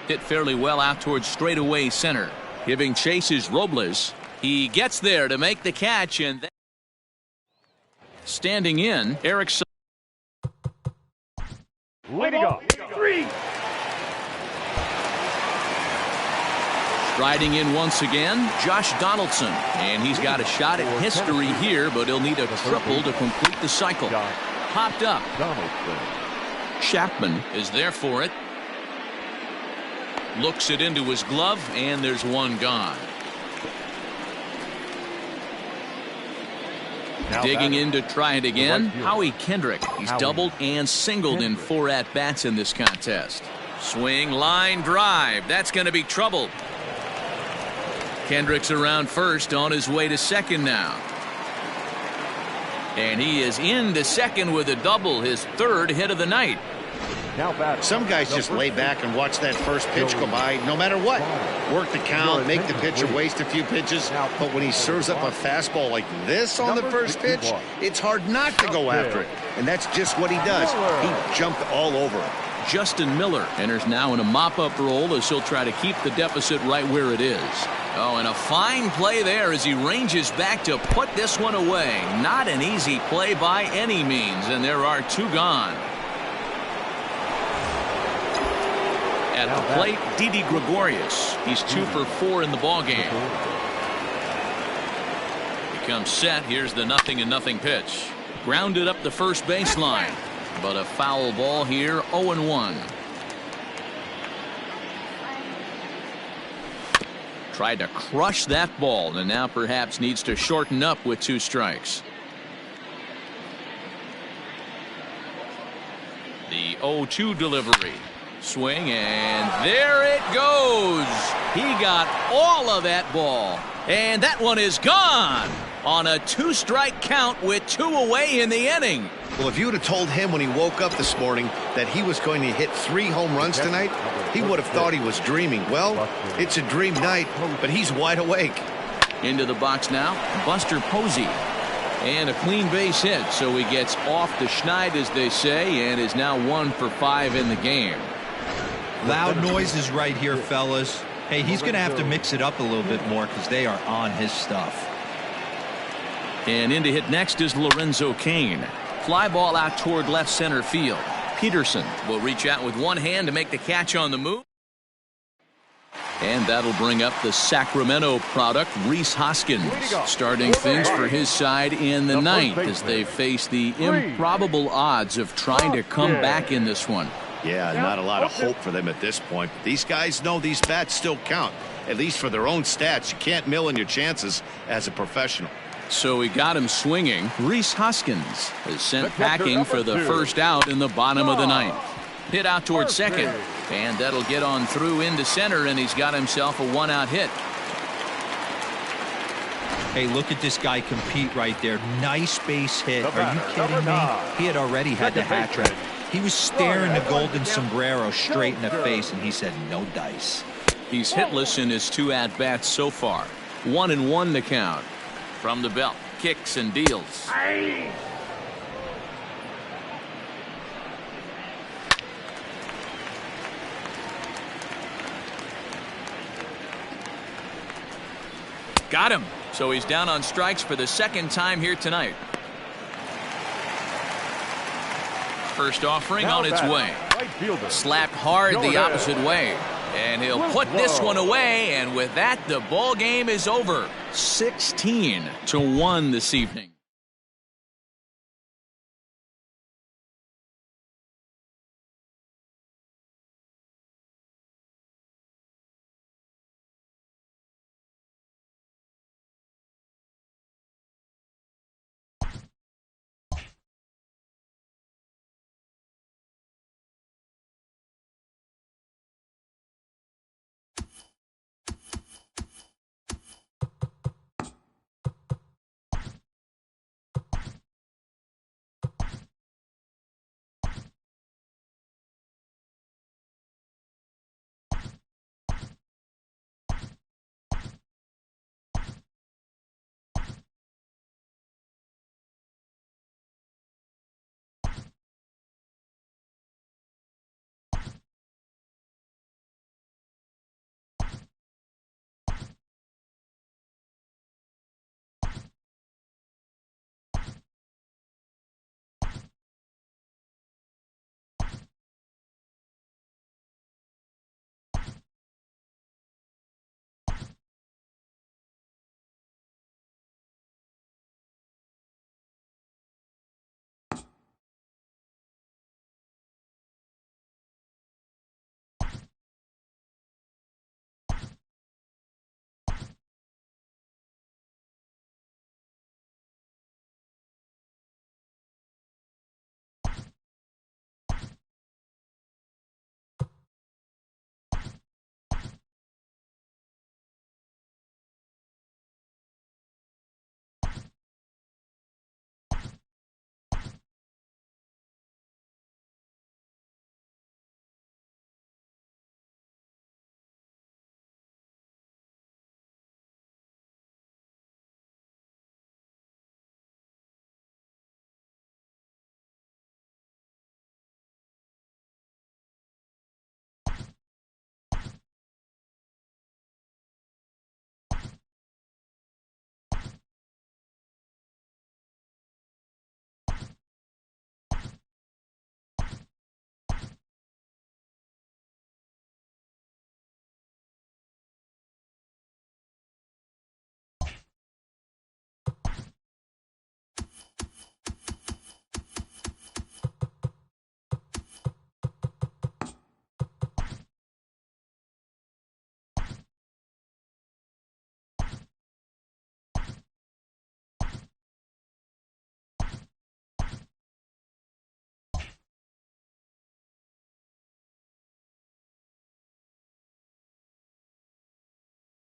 Hit fairly well out towards straightaway center. Giving chase is Robles. He gets there to make the catch, and then standing in, Erickson. Way to go. 3. Striding in once again, Josh Donaldson. And he's got a shot at history here, but he'll need a triple to complete the cycle. Popped up. Chapman is there for it. Looks it into his glove, and there's one gone. Digging in to try it again, Howie Kendrick. He's doubled and singled in 4 at-bats in this contest. Swing, line, drive. That's going to be trouble. Kendrick's around first, on his way to second now. And he is into second with a double, his 3rd hit of the night. Now batting. Some guys just lay back and watch that first pitch go by no matter what. Work the count, make the pitcher waste a few pitches. But when he serves up a fastball like this on the first pitch, it's hard not to go after it. And that's just what he does. He jumped all over it. Justin Miller enters now in a mop-up role as he'll try to keep the deficit right where it is. Oh, and a fine play there as he ranges back to put this one away. Not an easy play by any means, and there are two gone. At the plate, Didi Gregorius. He's 2 for 4 in the ballgame. He comes set. Here's the 0-0 pitch. Grounded up the first baseline. But a foul ball here, 0-1. Tried to crush that ball and now perhaps needs to shorten up with 2 strikes. The 0-2 delivery. Swing, and there it goes. He got all of that ball, and that one is gone on a 2-strike count with 2 away in the inning. Well, if you would have told him when he woke up this morning that he was going to hit 3 home runs tonight, he would have thought he was dreaming. Well, it's a dream night, but he's wide awake. Into the box now, Buster Posey. And a clean base hit, so he gets off the schneid, as they say, and is now 1 for 5 in the game. Loud noises right here, fellas. Hey, he's going to have to mix it up a little bit more because they are on his stuff. And in to hit next is Lorenzo Cain. Fly ball out toward left center field. Peterson will reach out with one hand to make the catch on the move. And that'll bring up the Sacramento product, Rhys Hoskins, starting things for his side in the ninth as they face the improbable odds of trying to come back in this one. Yeah, not a lot of hope for them at this point. These guys know these bats still count, at least for their own stats. You can't mill in your chances as a professional. So we got him swinging. Rhys Hoskins is sent packing for the first out in the bottom of the ninth. Hit out toward second, and that'll get on through into center, and he's got himself a 1-out hit. Hey, look at this guy compete right there. Nice base hit. Are you kidding me? He had already had the hat trick. He was staring the golden sombrero straight in the face, and he said, no dice. He's hitless in his 2 at-bats so far. 1-1 to count. From the belt, kicks and deals. Got him. So he's down on strikes for the second time here tonight. First offering on its way. Slapped hard the opposite way. And he'll put this one away, and with that, the ball game is over. 16-1 this evening.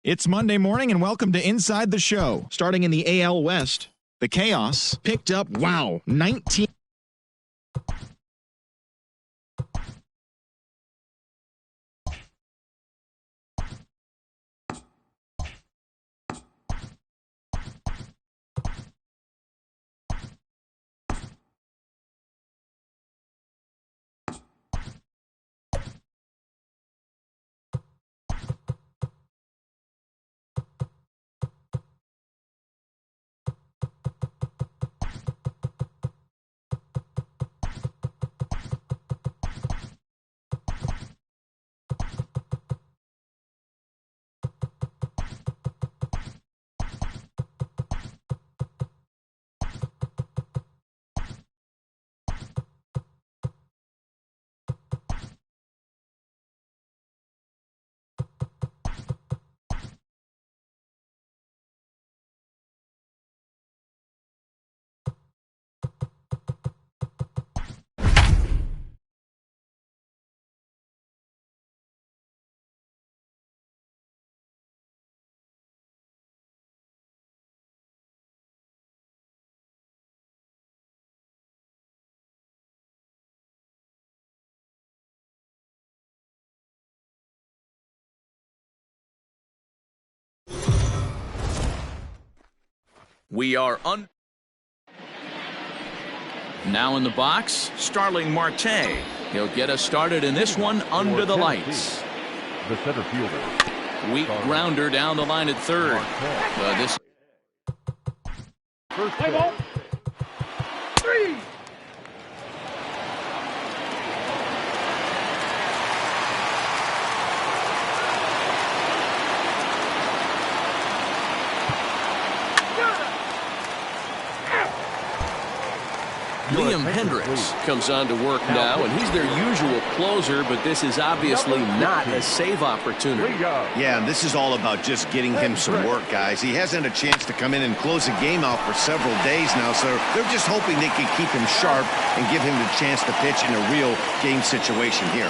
It's Monday morning, and welcome to Inside the Show. Starting in the AL West, the Chaos picked up, 19. We are now in the box, Starling Marte. He'll get us started in this one under the lights. The center fielder. Weak grounder down the line at third. This First pitch. Liam Hendricks comes on to work now, and he's their usual closer, but this is obviously not a save opportunity. Yeah, and this is all about just getting him some work, guys. He hasn't had a chance to come in and close a game out for several days now, so they're just hoping they can keep him sharp and give him the chance to pitch in a real game situation here.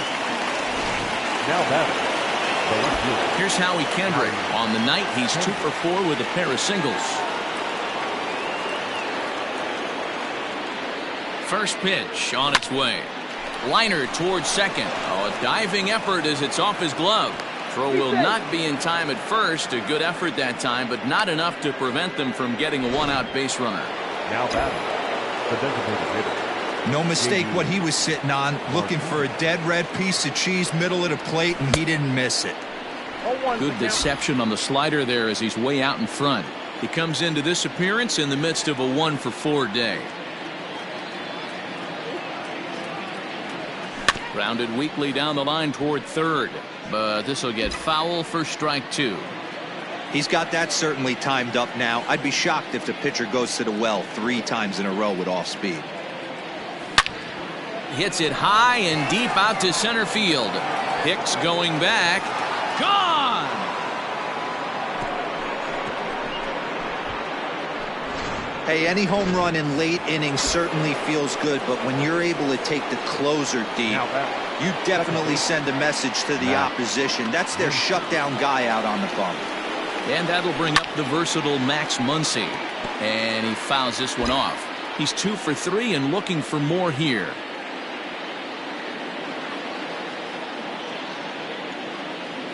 Now batting. The left fielder. Here's Howie Kendrick. On the night, he's 2 for 4 with a pair of singles. First pitch on its way. Liner towards second. Oh, a diving effort as it's off his glove. Throw will not be in time at first. A good effort that time, but not enough to prevent them from getting a one-out base runner. Now batting. The designated hitter. No mistake what he was sitting on, looking for a dead red piece of cheese middle of the plate, and he didn't miss it. Good deception on the slider there as he's way out in front. He comes into this appearance in the midst of a 1 for 4 day. Grounded weakly down the line toward third, but this will get foul for strike 2. He's got that certainly timed up now. I'd be shocked if the pitcher goes to the well 3 times in a row with off speed. Hits it high and deep out to center field. Hicks going back. Gone! Hey, any home run in late innings certainly feels good, but when you're able to take the closer deep, you definitely send a message to the opposition. That's their shutdown guy out on the bump. And that'll bring up the versatile Max Muncy. And he fouls this one off. He's 2 for 3 and looking for more here.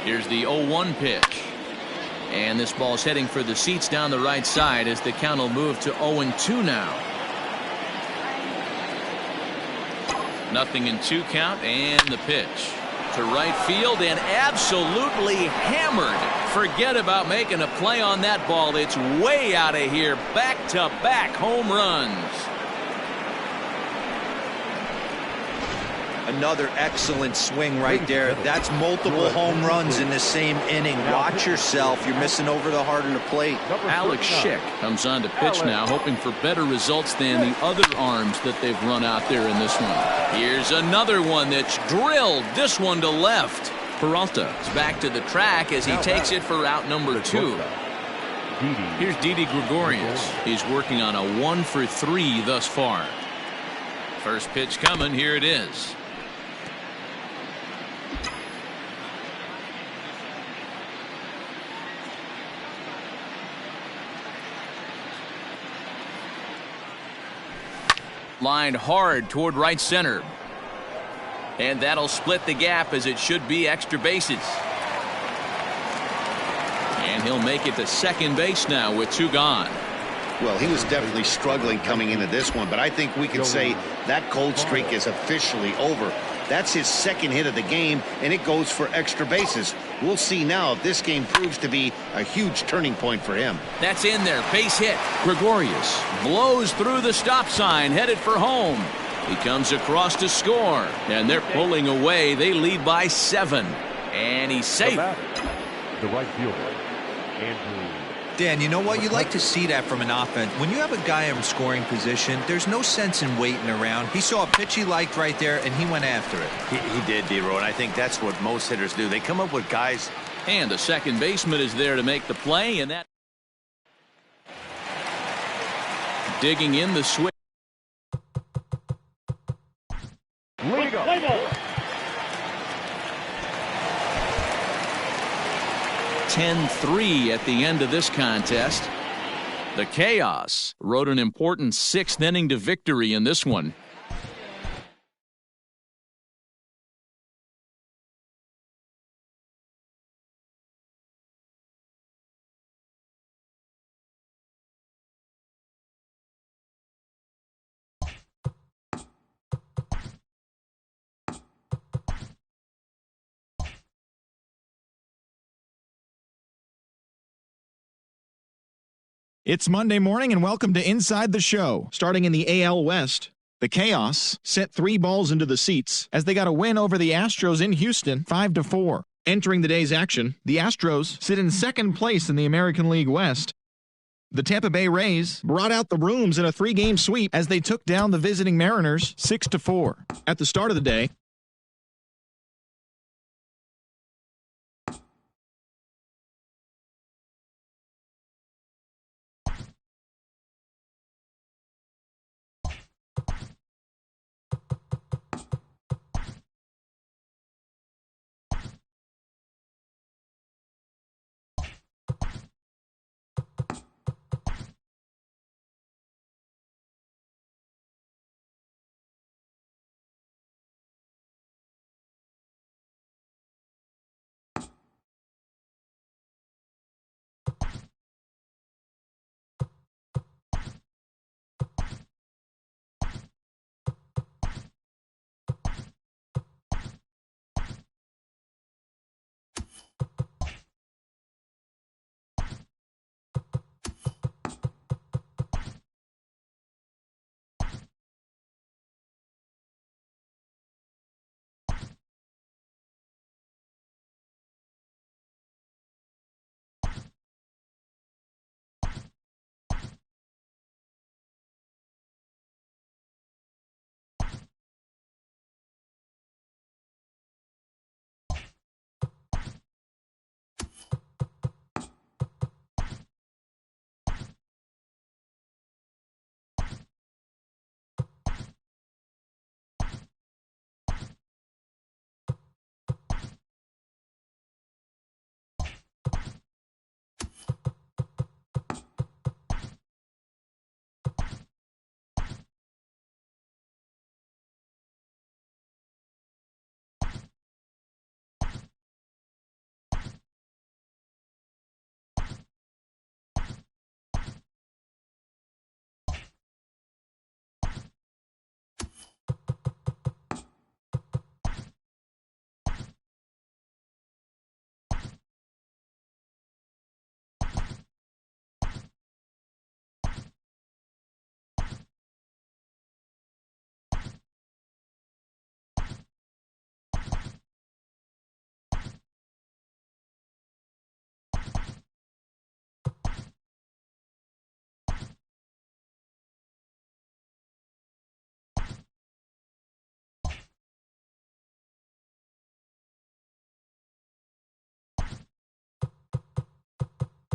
Here's the 0-1 pitch. And this ball's heading for the seats down the right side as the count will move to 0-2 now. Nothing in 2 count, and the pitch to right field and absolutely hammered. Forget about making a play on that ball. It's way out of here. Back-to-back home runs. Another excellent swing right there. That's multiple home runs in the same inning. Watch yourself. You're missing over the heart of the plate. Alex Schick comes on to pitch now, hoping for better results than the other arms that they've run out there in this one. Here's another one that's drilled. This one to left. Peralta is back to the track as he takes it for out number 2. Here's Didi Gregorius. He's working on a 1 for 3 thus far. First pitch coming. Here it is. Lined hard toward right center. And that'll split the gap as it should be extra bases. And he'll make it to second base now with 2 gone. Well, he was definitely struggling coming into this one, but I think we can say that cold streak is officially over. That's his second hit of the game, and it goes for extra bases. We'll see now if this game proves to be a huge turning point for him. That's in there. Base hit. Gregorius blows through the stop sign, headed for home. He comes across to score, and they're pulling away. They lead by 7, and he's safe. The right fielder, Andrew. Dan, you know what? You'd like to see that from an offense. When you have a guy in scoring position, there's no sense in waiting around. He saw a pitch he liked right there, and he went after it. He did, D-Row, and I think that's what most hitters do. They come up with guys. And the second baseman is there to make the play, and that digging in the switch. Legal. 10-3 at the end of this contest. The Chaos rode an important 6th inning to victory in this one. It's Monday morning, and welcome to Inside the Show. Starting in the AL West, the Chaos sent 3 balls into the seats as they got a win over the Astros in Houston, 5-4. Entering the day's action, the Astros sit in second place in the American League West. The Tampa Bay Rays brought out the rooms in a 3-game sweep as they took down the visiting Mariners 6-4. At the start of the day,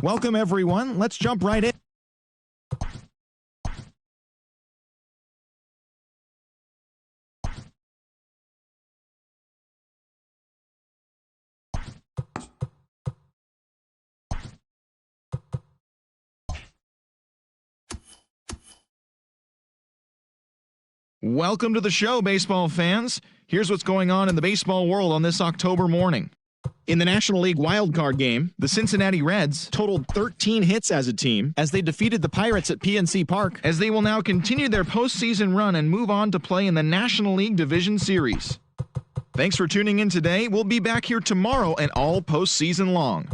welcome everyone. Let's jump right in. Welcome to the show, baseball fans. Here's what's going on in the baseball world on this October morning. In the National League wildcard game, the Cincinnati Reds totaled 13 hits as a team as they defeated the Pirates at PNC Park, as they will now continue their postseason run and move on to play in the National League Division Series. Thanks for tuning in today. We'll be back here tomorrow and all postseason long.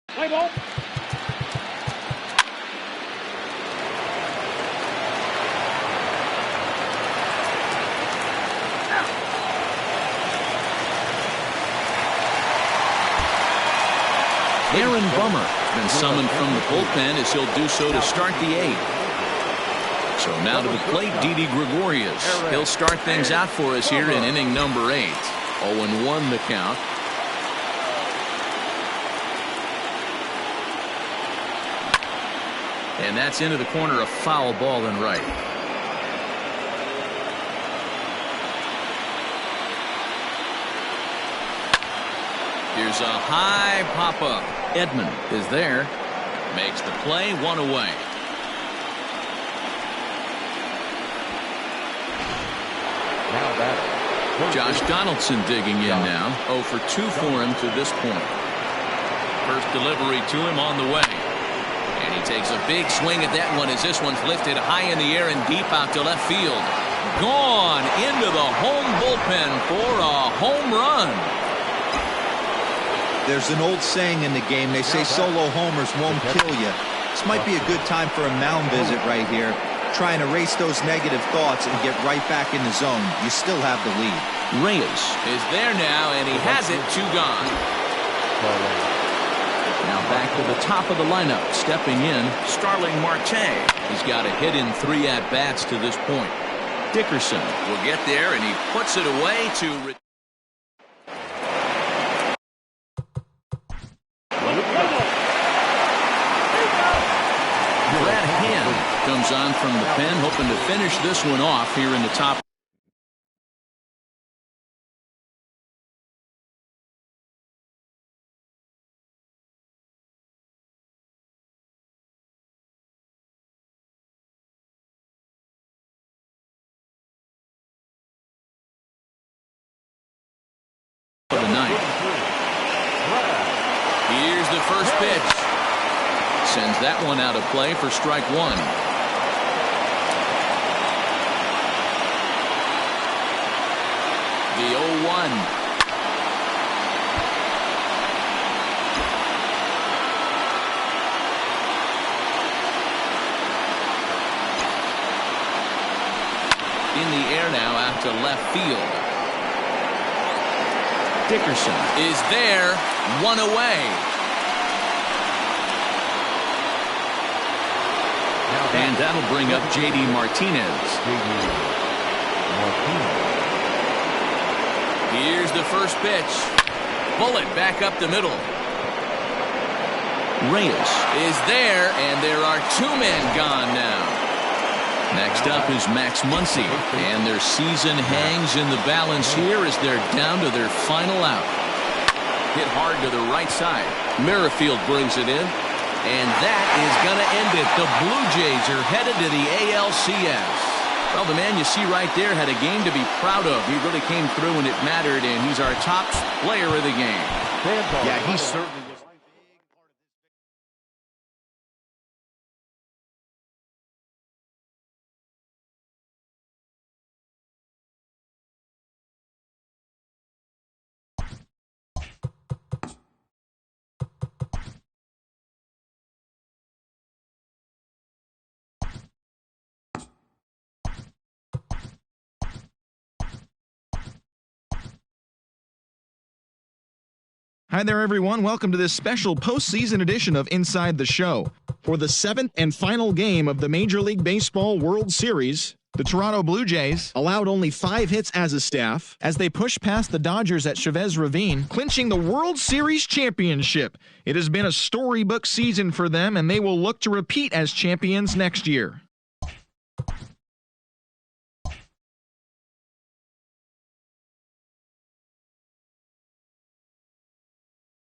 Play ball. Aaron Bummer been summoned from the bullpen as he'll do so to start the eighth. So now to the plate, Didi Gregorius. He'll start things out for us here in inning number 8. 0-1 the count. And that's into the corner, a foul ball and right. Here's a high pop-up. Edman is there. Makes the play, 1 away. Josh Donaldson digging in now. 0 for 2 for him to this point. First delivery to him on the way. And he takes a big swing at that one as this one's lifted high in the air and deep out to left field. Gone into the home bullpen for a home run. There's an old saying in the game. They say solo homers won't kill you. This might be a good time for a mound visit right here. Try and erase those negative thoughts and get right back in the zone. You still have the lead. Reyes is there now, and he has it, 2 gone. Now back to the top of the lineup. Stepping in, Starling Marte. He's got a hit in 3 at-bats to this point. Dickerson will get there, and he puts it away to... Brad Hand comes on from the pen, hoping to finish this one off here in the top. For the ninth. Here's the first pitch. Sends that one out of play for strike 1. The 0-1. In the air now out to left field. Dickerson is there, 1 away. And that'll bring up J.D. Martinez. Here's the first pitch. Bullet back up the middle. Reyes is there, and there are 2 men gone now. Next up is Max Muncy, and their season hangs in the balance here as they're down to their final out. Hit hard to the right side. Merrifield brings it in. And that is going to end it. The Blue Jays are headed to the ALCS. Well, the man you see right there had a game to be proud of. He really came through when it mattered, and he's our top player of the game. Yeah, he certainly Hi there, everyone. Welcome to this special postseason edition of Inside the Show. For the 7th and final game of the Major League Baseball World Series, the Toronto Blue Jays allowed only 5 hits as a staff as they pushed past the Dodgers at Chavez Ravine, clinching the World Series championship. It has been a storybook season for them, and they will look to repeat as champions next year.